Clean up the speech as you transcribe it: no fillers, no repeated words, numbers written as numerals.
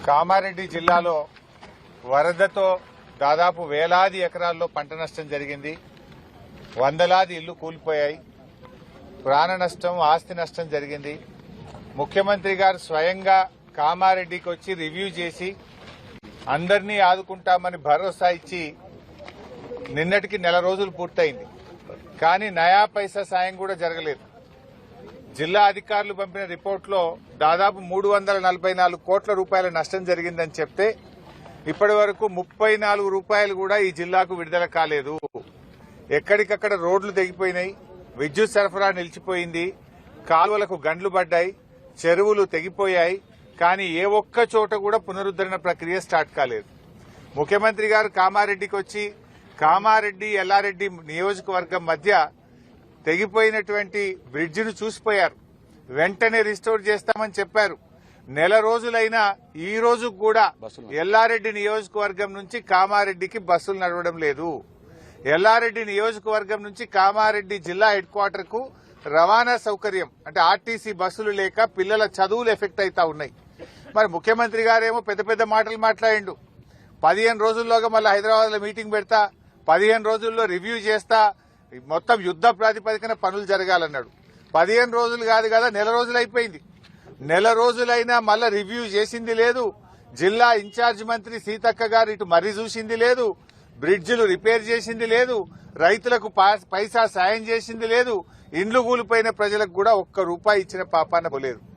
కామారెడ్డి జిల్లాలో వరదతో దాదాపు వేలాది ఎకరాల్లో పంట నష్టం జరిగింది. వందలాది ఇళ్లు కూలిపోయాయి. ప్రాణ నష్టం, ఆస్తి నష్టం జరిగింది. ముఖ్యమంత్రి గారు స్వయంగా కామారెడ్డికి వచ్చి రివ్యూ చేసి అందరినీ ఆదుకుంటామని భరోసా ఇచ్చి నిన్నటికి నెల రోజులు పూర్తయింది. కానీ నయా పైసా సాయం కూడా జరగలేదు. జిల్లా అధికారులు పంపిన రిపోర్టులో దాదాపు 344 కోట్ల రూపాయల నష్టం జరిగిందని చెప్తే ఇప్పటి వరకు 34 రూపాయలు కూడా ఈ జిల్లాకు విడుదల కాలేదు. ఎక్కడికక్కడ రోడ్లు తెగిపోయినాయి, విద్యుత్ సరఫరా నిలిచిపోయింది, కాలువలకు గండ్లు పడ్డాయి, చెరువులు తెగిపోయాయి. కానీ ఏ ఒక్క చోట కూడా పునరుద్దరణ ప్రక్రియ స్టార్ట్ కాలేదు. ముఖ్యమంత్రి గారు కామారెడ్డికి వచ్చి కామారెడ్డి ఎల్లారెడ్డి నియోజకవర్గం మధ్య తెగిపోయినటువంటి బ్రిడ్జిను చూసిపోయారు. వెంటనే రిస్టోర్ చేస్తామని చెప్పారు. నెల రోజులైనా ఈ రోజు కూడా ఎల్లారెడ్డి నియోజకవర్గం నుంచి కామారెడ్డికి బస్సులు నడవడం లేదు. ఎల్లారెడ్డి నియోజకవర్గం నుంచి కామారెడ్డి జిల్లా హెడ్ క్వార్టర్ కు రవాణా సౌకర్యం అంటే ఆర్టీసీ బస్సులు లేక పిల్లల చదువులు ఎఫెక్ట్ అవుతా ఉన్నాయి. మరి ముఖ్యమంత్రి గారేమో పెద్ద పెద్ద మాటలు మాట్లాడిండు. 15 రోజుల్లోగా మళ్ళీ హైదరాబాద్ లో మీటింగ్ పెడతా, 15 రోజుల్లో రివ్యూ చేస్తా, మొత్తం యుద్ద ప్రాతిపదికన పనులు జరగాలన్నాడు. 15 రోజులు కాదు కదా, నెల రోజులు అయిపోయింది. నెల రోజులైనా మళ్ళా రివ్యూ చేసింది లేదు. జిల్లా ఇన్ఛార్జ్ మంత్రి సీతక్క గారు ఇటు మర్రి చూసింది లేదు, బ్రిడ్జిలు రిపేర్ చేసింది లేదు, రైతులకు పైసా సాయం చేసింది లేదు, ఇండ్లు కూలిపోయిన ప్రజలకు కూడా ఒక్క రూపాయి ఇచ్చిన పాపాన పోలేదు.